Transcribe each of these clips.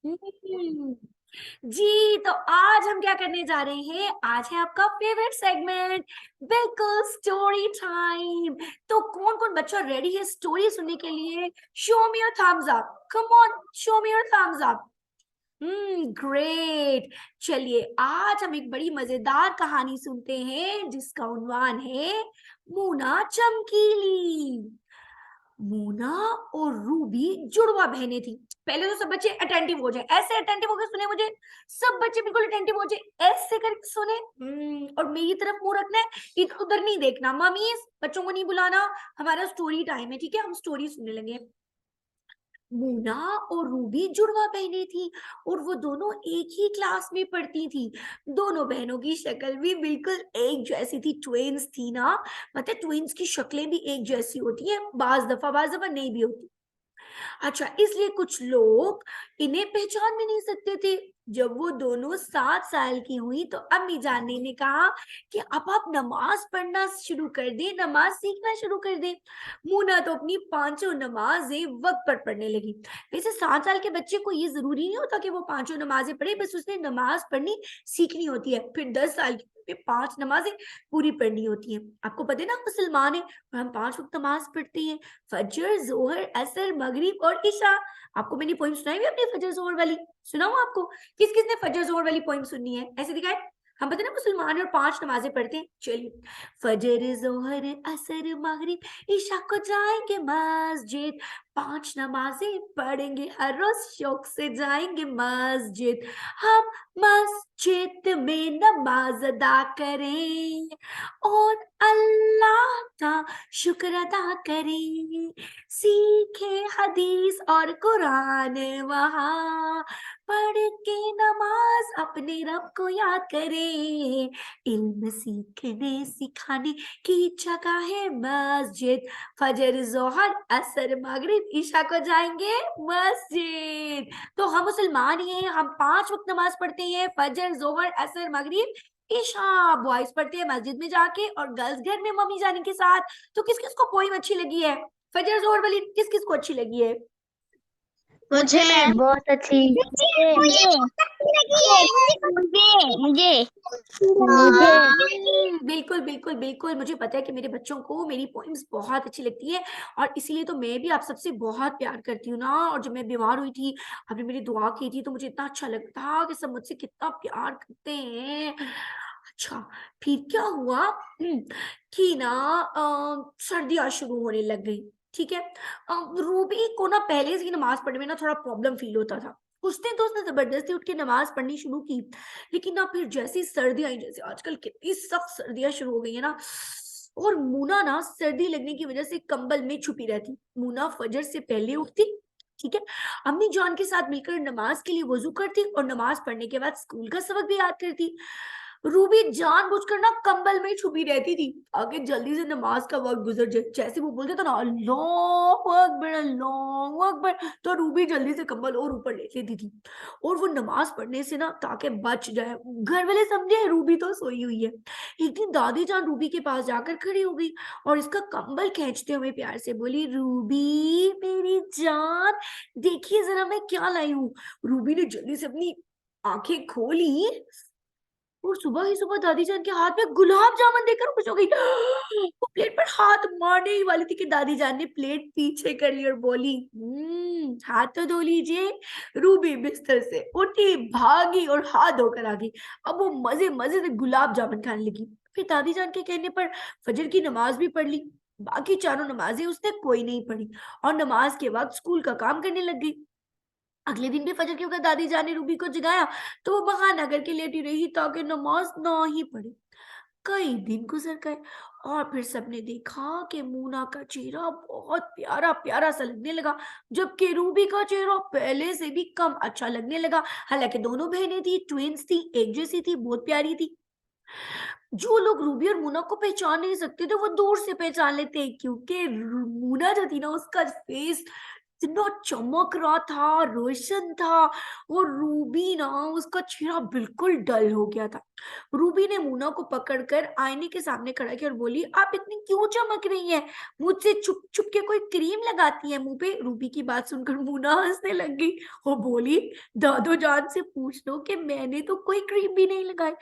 हम्म, जी तो आज हम क्या करने जा रहे हैं? आज है आपका फेवरेट सेगमेंट, बिल्कुल स्टोरी टाइम। तो कौन कौन बच्चा रेडी है स्टोरी सुनने के लिए? Show me your thumbs up, come on, show me your thumbs up. Great. चलिए आज हम एक बड़ी मजेदार कहानी सुनते हैं जिसका उन्वान है मूना चमकीली। मोना और रूबी जुड़वा बहनें थी। पहले तो सब बच्चे अटेंटिव हो जाए, ऐसे अटेंटिव होकर सुने मुझे। सब बच्चे बिल्कुल अटेंटिव हो जाए, ऐसे करके सुने। और मेरी तरफ मुंह रखना है, इधर उधर नहीं देखना। मम्मीज बच्चों को नहीं बुलाना, हमारा स्टोरी टाइम है, ठीक है? हम स्टोरी सुनने लगे। मोना और रूबी जुड़वा बहनें थी और वो दोनों एक ही क्लास में पढ़ती थी। दोनों बहनों की शक्ल भी बिल्कुल एक जैसी थी, ट्विन्स थी ना। मतलब ट्विन्स की शक्लें भी एक जैसी होती हैं, बाज दफा नहीं भी होती। अच्छा, इसलिए कुछ लोग इन्हें पहचान भी नहीं सकते थे। जब वो दोनों 7 साल की हुई तो अम्मी जान ने कहा कि अब आप नमाज पढ़ना शुरू कर दे, नमाज सीखना शुरू कर दे। मुन्ना तो अपनी पांचों नमाजें वक्त पर पढ़ने लगी। वैसे 7 साल के बच्चे को ये जरूरी नहीं होता कि वो पांचों नमाजें पढ़े, बस उसने नमाज पढ़नी सीखनी होती है। फिर 10 साल की 5 नमाजें पूरी पढ़नी होती हैं। आपको पता है ना, मुसलमान है और हम 5 वक्त नमाज पढ़ते हैं, फजर, जोहर, असर, मगरिब और इशा। आपको मैंने पोइम सुनाई भी अपनी फजर जोहर वाली? सुनाऊं आपको? किस किस ने फजर जोहर वाली पोइम सुननी है? ऐसे दिखाए। हम पता ना मुसलमान है और 5 नमाजें पढ़ते हैं। चलिए, फजर, जोहर, असर, मगरिब, ईशा को जाएंगे मस्जिद। 5 नमाजें पढ़ेंगे हर रोज, शौक से जाएंगे मस्जिद। हम मस्जिद में नमाज अदा करें और अल्लाह का शुक्र अदा करें। सीखे हदीस और कुरान वहाँ, पढ़ के नमाज अपने रब को याद करें। इल्म सीखने सिखाने की जगह है मस्जिद। फजर, जोहर, असर, मगरिब, ईशा को जाएंगे मस्जिद। तो हम मुसलमान ही हैं, हम 5 वक्त नमाज पढ़ते हैं, फजर, जोहर, असर, मगरिब, ईशा। बॉयज पढ़ते हैं मस्जिद में जाके और गर्ल्स घर में मम्मी जाने के साथ। तो किस किस को पोइम अच्छी लगी है? फजर जोहर वाली किस किस को अच्छी लगी है? मुझे मैम। बहुत अच्छी। मुझे मुझे बहुत अच्छी लगी है। मुझे मुझे बिल्कुल बिल्कुल बिल्कुल, मुझे पता है कि मेरे बच्चों को मेरी पोइम्स बहुत अच्छी लगती है और इसीलिए तो मैं भी आप सबसे बहुत प्यार करती हूँ ना। और जब मैं बीमार हुई थी, आपने मेरी दुआ की थी, तो मुझे इतना अच्छा लगता कि सब मुझसे कितना प्यार करते हैं। अच्छा, फिर क्या हुआ? कि ना सर्दियां शुरू होने लग गई। ठीक है। रूबी को ना पहले से ही नमाज पढ़ने में ना थोड़ा प्रॉब्लम फील होता था। उस दिन तो उसने जबरदस्ती उठ के नमाज पढ़नी शुरू की, लेकिन ना फिर जैसी सर्दियां आई, जैसे आजकल कितनी सख्त सर्दियां शुरू हो गई है ना, और मुना ना सर्दी लगने की वजह से कंबल में छुपी रहती। मुना फजर से पहले उठती, ठीक है, अम्मी जान के साथ मिलकर नमाज के लिए वजू करती और नमाज पढ़ने के बाद स्कूल का सबक भी याद करती। रूबी जानबूझकर ना कंबल में छुपी रहती थी आगे जल्दी से नमाज का वक्त गुजर जाए। जैसे वो बोलते थे ना अल्लाहू अकबर, अल्लाहू अकबर, तो रूबी जल्दी से कंबल और ऊपर ले लेती थी और वो नमाज पढ़ने से ना ताकि बच जाए। घर वाले समझे रूबी तो सोई हुई है। एक दिन दादी जान रूबी के पास जाकर खड़ी हो गई और इसका कंबल खींचते हुए प्यार से बोली, रूबी मेरी जान, देखिए जरा मैं क्या लाई हूँ। रूबी ने जल्दी से अपनी आंखें खोली और सुबह ही सुबह दादी जान के हाथ में गुलाब जामुन देखकर खुश हो गई। वो प्लेट पर हाथ मारने ही वाली थी कि दादी जान ने प्लेट पीछे कर ली और बोली, हाथ तो धो लीजिए। रूबी बिस्तर से उठी, भागी और हाथ धोकर आ गई। अब वो मजे मजे से गुलाब जामुन खाने लगी। फिर दादी जान के कहने पर फजर की नमाज भी पढ़ ली। बाकी चारों नमाजें उसने कोई नहीं पढ़ी और नमाज के वक्त स्कूल का काम करने लग गई। अगले दिन भी फजर के वक्त दादी जान ने रूबी को जगाया तो वो बहाना करके लेटी रही ताकि नमाज ना ही पढ़े। कई दिन गुजर गए और फिर सबने देखा कि मूना का चेहरा बहुत प्यारा प्यारा सा लगने लगा, जबकि रूबी का चेहरा पहले से भी कम अच्छा लगने लगा। हालांकि दोनों बहनें थी, ट्विन्स थी, एक जैसी थी, बहुत प्यारी थी। जो लोग रूबी और मूना को पहचान नहीं सकते थे वो दूर से पहचान लेते, क्योंकि मूना जो थी ना, उसका फेस इतना चमक रहा था, रोशन था। और रूबी ना, उसका चेहरा बिल्कुल डल हो गया था। रूबी ने मोना को पकड़कर आईने के सामने खड़ा किया और बोली, आप इतनी क्यों चमक रही हैं? मुझसे छुप छुप के कोई क्रीम लगाती है मुंह पे? रूबी की बात सुनकर मोना हंसने लग गई और बोली, दादो जान से पूछ लो कि मैंने तो कोई क्रीम भी नहीं लगाई।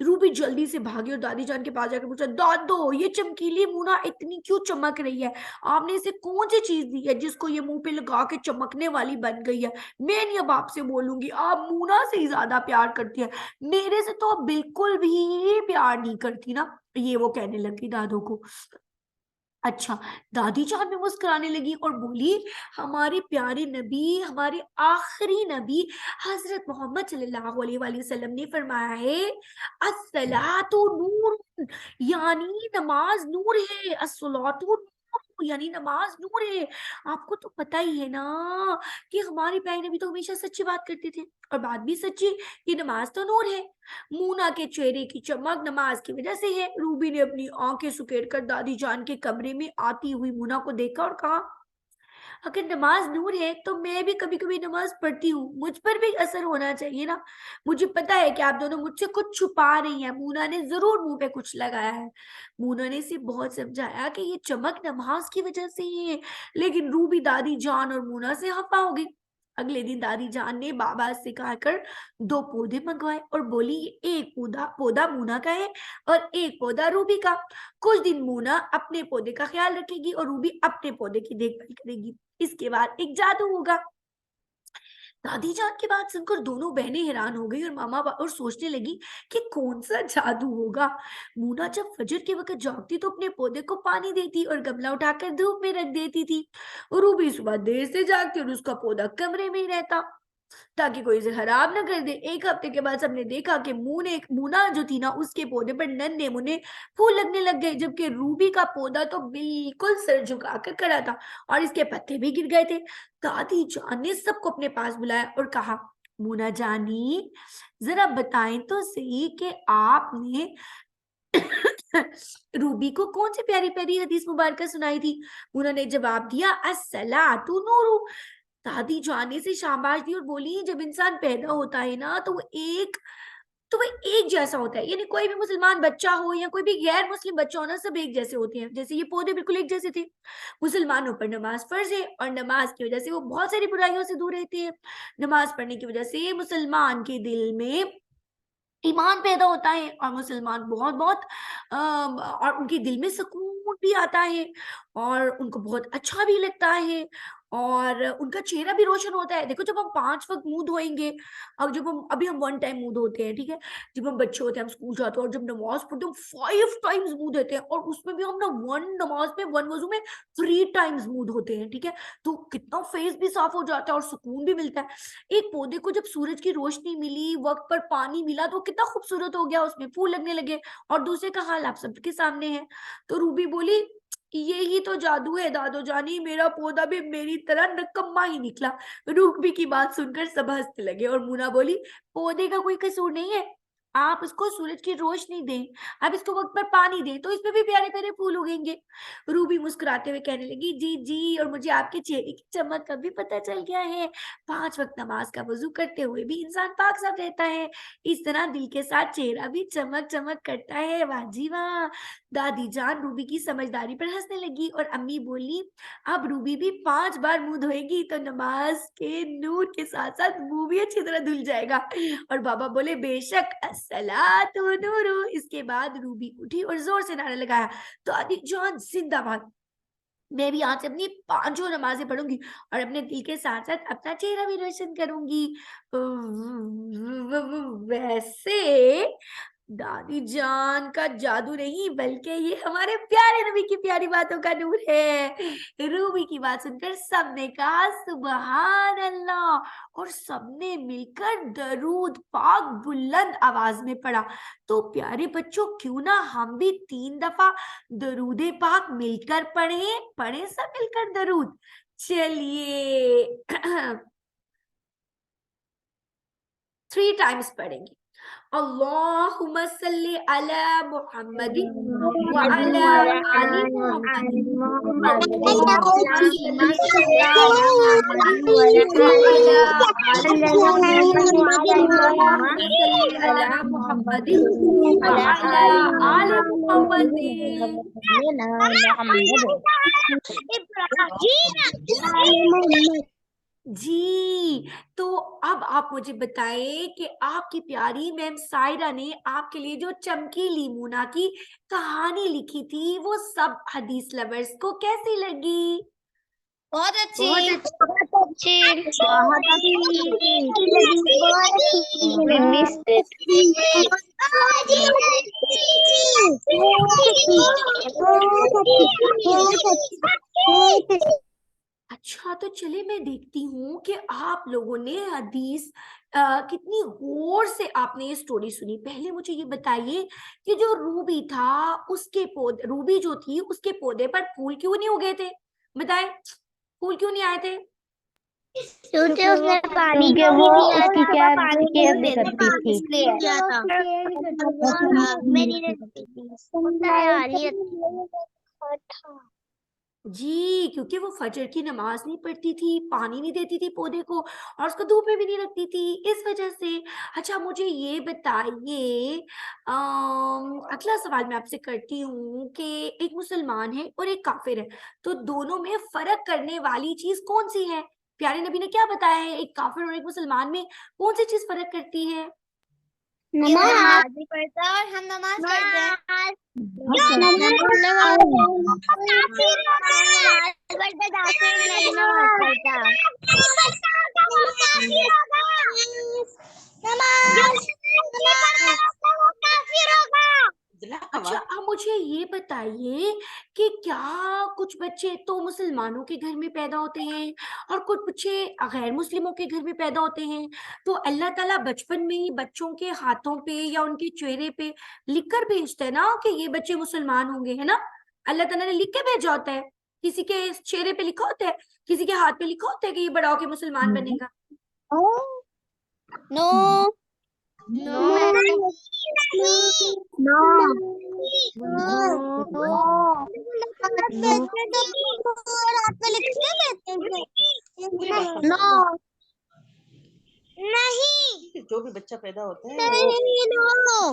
रूबी जल्दी से भागी और दादी जान के पास जाकर पूछा, दादो, ये चमकीली मोना इतनी क्यों चमक रही है? आपने इसे कौन सी चीज दी है जिसको ये मुंह पे लगा के चमकने वाली बन गई है? मैं नहीं अब आपसे बोलूंगी, आप मोना से ही ज्यादा प्यार करती है, मेरे से तो आप बिल्कुल भी प्यार नहीं करती ना। ये वो कहने लगी दादू को। अच्छा, दादी जान भी मुस्कुराने लगी और बोली, हमारे प्यारे नबी, हमारे आखिरी नबी हजरत मोहम्मद सल्लल्लाहु अलैहि वसल्लम ने फरमाया है, अस्सलातु नूर, यानी नमाज नूर है। अस्सलातु नूर, यानी नमाज नूर है। आपको तो पता ही है ना कि हमारे प्यारे नबी तो हमेशा सच्ची बात करते थे, और बात भी सच्ची कि नमाज तो नूर है। मूना के चेहरे की चमक नमाज की वजह से है। रूबी ने अपनी आंखें सुकेड़कर दादी जान के कमरे में आती हुई मूना को देखा और कहा, अगर नमाज नूर है तो मैं भी कभी कभी नमाज पढ़ती हूँ, मुझ पर भी असर होना चाहिए ना। मुझे पता है कि आप दोनों मुझसे कुछ छुपा रही हैं। मूना ने जरूर मुंह पे कुछ लगाया है। मूना ने इसे बहुत समझाया कि ये चमक नमाज की वजह से ही है, लेकिन रूबी दादी जान और मूना से खफा हो गई। अगले दिन दादी जान ने बाबा से कहकर 2 पौधे मंगवाए और बोली, एक पौधा पौधा मूना का है और एक पौधा रूबी का। कुछ दिन मूना अपने पौधे का ख्याल रखेगी और रूबी अपने पौधे की देखभाल करेगी। इसके बाद एक जादू होगा। दादी जान की बात सुनकर दोनों बहनें हैरान हो गई और और सोचने लगी कि कौन सा जादू होगा। मूना जब फजर के वक्त जागती तो अपने पौधे को पानी देती और गमला उठाकर धूप में रख देती थी। और रूबी सुबह देर से जागती और उसका पौधा कमरे में ही रहता ताकि कोई इसे खराब ना कर दे। एक हफ्ते के बाद सबने देखा कि मूना जो थी ना, उसके पौधे पर नन्हे मुन्ने फूल लगने लग गए, जबकि रूबी का पौधा तो बिल्कुल सर झुकाकर खड़ा था और इसके पत्ते भी गिर गए थे। दादी जान ने सबको अपने पास बुलाया और कहा, मूना जानी, जरा बताएं तो सही कि आपने रूबी को कौन सी प्यारी प्यारी हदीस मुबारक सुनाई थी? मूना ने जवाब दिया, अस्सलातु नूरु। दादी जाने से शाबाश दी और बोली, जब इंसान पैदा होता है ना तो वो एक जैसा होता है। यानी कोई भी मुसलमान बच्चा हो या कोई भी गैर मुस्लिम बच्चा हो ना, सब एक जैसे होते हैं। जैसे ये पौधे बिल्कुल एक जैसे थे। मुसलमानों पर नमाज फर्ज है और नमाज की वजह से वो बहुत सारी बुराइयों से दूर रहते हैं। नमाज पढ़ने की वजह से मुसलमान के दिल में ईमान पैदा होता है और मुसलमान बहुत बहुत और उनके दिल में सुकून भी आता है और उनको बहुत अच्छा भी लगता है और उनका चेहरा भी रोशन होता है। देखो, जब हम 5 वक्त मुंह धोएंगे, अब जब हम अभी हम 1 टाइम मुंह धोते हैं, ठीक है, जब हम बच्चे होते हैं, हम स्कूल जाते हैं और जब नमाज पढ़ते हैं, हम 5 टाइम्स मुंह धोते हैं और उसमें भी हम ना 1 नमाज में 1 वजू में 3 टाइम्स मुंह धोते हैं, ठीक है। तो कितना फेस भी साफ हो जाता है और सुकून भी मिलता है। एक पौधे को जब सूरज की रोशनी मिली, वक्त पर पानी मिला, तो कितना खूबसूरत हो गया, उसमें फूल लगने लगे। और दूसरे का हाल आप सबके सामने है। तो रूबी बोली, यही तो जादू है दादो जानी, मेरा पौधा भी मेरी तरह निकम्मा ही निकला। रूबी की बात सुनकर सब हंसने लगे और मुना बोली, पौधे का कोई कसूर नहीं है, आप इसको सूरज की रोशनी दें, आप इसको वक्त पर पानी दें तो इसमें भी प्यारे प्यारे फूल उगेंगे। रूबी मुस्कुराते हुए कहने लगी, जी जी, और मुझे आपके चेहरे की चमक का भी पता चल गया है। 5 वक्त नमाज का वजू करते हुए भी इंसान पाक साफ रहता है, इस तरह दिल के साथ चेहरा भी चमक चमक करता है। वाह जी वाह। दादी जान रूबी की समझदारी पर हंसने लगी और अम्मी बोली, अब रूबी भी 5 बार मुंह धोएगी तो नमाज के नूर के साथ साथ मुंह भी अच्छी तरह धुल जाएगा। और बाबा बोले, बेशक, अस्सलातु नूरु। इसके बाद रूबी उठी और जोर से नारा लगाया, दादी जान जिंदाबाद। मैं भी आज से अपनी 5 नमाजें पढ़ूंगी और अपने दिल के साथ साथ अपना चेहरा भी रोशन करूंगी। वैसे दादी जान का जादू नहीं, बल्कि ये हमारे प्यारे नबी की प्यारी बातों का नूर है। रूबी की बात सुनकर सबने कहा, सुबहान अल्लाह, और सबने मिलकर दरूद पाक बुलंद आवाज में पढ़ा। तो प्यारे बच्चों, क्यों ना हम भी 3 दफा दरूदे पाक मिलकर पढ़े सब मिलकर दरूद। चलिए 3 टाइम्स पढ़ेंगे। अल्लाहुम्मा सल्ली अला मुहम्मदिन व अला आलि मुहम्मदिन। अल्लाहुम्मा सल्ली अला मुहम्मदिन व अला आलि मुहम्मदिन। अल्लाहुम्मा सल्ली अला मुहम्मदिन व अला आलि मुहम्मदिन। जी, तो अब आप मुझे बताएं कि आपकी प्यारी मैम सायरा ने आपके लिए जो चमकीली मूना की कहानी लिखी थी, वो सब हदीस लवर्स को कैसी लगी? बहुत अच्छी। अच्छा, तो चलिए मैं देखती हूँ कि आप लोगों ने हदीस कितनी गौर से आपने ये स्टोरी सुनी। पहले मुझे ये बताइए कि जो रूबी था, उसके पौधे, रूबी जो थी उसके पौधे पर फूल क्यों नहीं उगे थे? बताएं, फूल क्यों नहीं आए थे? क्योंकि उसने पानी क्योंकि वो दिया उसकी था, केयर पानी केयर नहीं नहीं देती करती थी, थी। इसलिए मेरी रेसिपी जी, क्योंकि वो फजर की नमाज नहीं पढ़ती थी, पानी नहीं देती थी पौधे को और उसको धूप में भी नहीं रखती थी, इस वजह से। अच्छा, मुझे ये बताइए, अगला सवाल मैं आपसे करती हूँ कि एक मुसलमान है और एक काफिर है, तो दोनों में फर्क करने वाली चीज कौन सी है? प्यारे नबी ने क्या बताया है, एक काफिर और एक मुसलमान में कौन सी चीज फर्क करती है? नमाज नहीं पढ़ता और हम नमाज पढ़ते हैं। अच्छा, अब मुझे ये बताइए कि क्या कुछ बच्चे तो मुसलमानों के घर में पैदा होते हैं और कुछ बच्चे गैर मुस्लिमों के घर में पैदा होते हैं, तो अल्लाह ताला बचपन में ही बच्चों के हाथों पे या उनके चेहरे पे लिख कर भेजते हैं ना कि ये बच्चे मुसलमान होंगे, है ना? अल्लाह ताला ने लिख के भेजा होता है, किसी के चेहरे पे लिखा होता है, किसी के हाथ पे लिखा होता है कि ये बड़ा होके मुसलमान बनेगा। नो नो नहीं, जो भी बच्चा पैदा होता है वो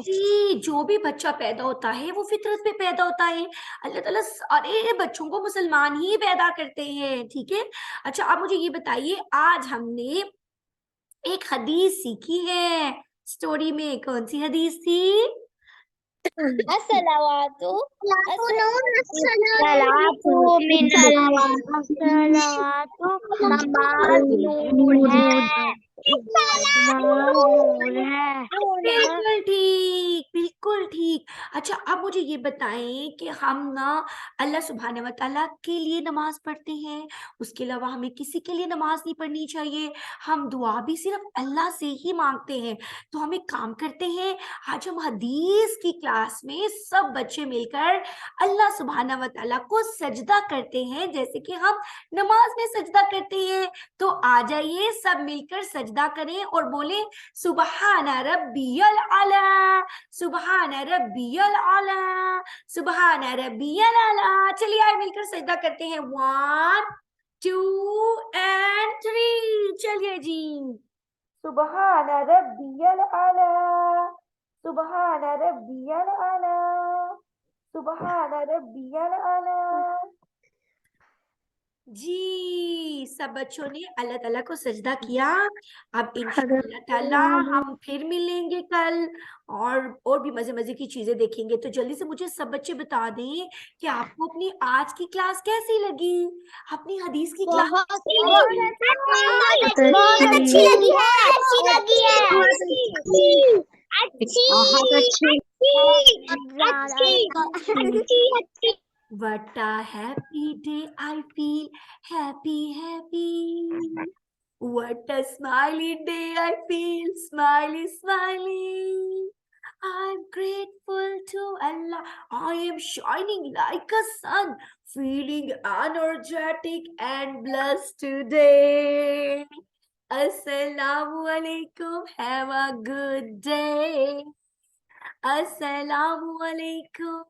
जी, जो भी बच्चा पैदा होता है वो फितरत पे पैदा होता है। अल्लाह ताला सारे बच्चों को मुसलमान ही पैदा करते हैं, ठीक है? अच्छा, आप मुझे ये बताइए, आज हमने एक हदीस सीखी है स्टोरी में, कौन सी हदीस थी? अस्सलावातु बिल्कुल ठीक, बिल्कुल ठीक। अच्छा, अब मुझे ये बताएं कि हम ना अल्लाह सुब्हान व तआला के लिए नमाज पढ़ते हैं, उसके अलावा हमें किसी के लिए नमाज नहीं पढ़नी चाहिए। हम दुआ भी सिर्फ अल्लाह से ही मांगते हैं। तो हम एक काम करते हैं, आज हम हदीस की क्लास में सब बच्चे मिलकर अल्लाह सुब्हान व तआला को सजदा करते हैं, जैसे कि हम नमाज में सजदा करते हैं। तो आ जाइए, सब मिलकर सजदा करें और बोले सुबहान रब्बियल आला, सुबहान रब्बियल आला, सुबहान रब्बियल आला। चलिए आए मिलकर सजदा करते हैं, 1 2 एंड 3। चलिए जी, सुबहान रब्बियल आला, सुबहान रब्बियल आला, सुबहान रब्बियल आला। जी, सब बच्चों ने अल्लाह ताला को सजदा किया। अब इंशाअल्लाह ताला हम फिर मिलेंगे कल और भी मजे मजे की चीजें देखेंगे। तो जल्दी से मुझे सब बच्चे बता दें कि आपको अपनी आज की क्लास कैसी लगी, अपनी हदीस की क्लास बहुत कैसी लगी? अच्छी लगी है, अच्छी लगी है, अच्छी। What a happy day I feel, happy, happy. What a smiley day I feel, smiley, smiley. I'm grateful to Allah. I am shining like a sun, feeling energetic and blessed today. Assalamu alaikum. Have a good day. Assalamu alaikum.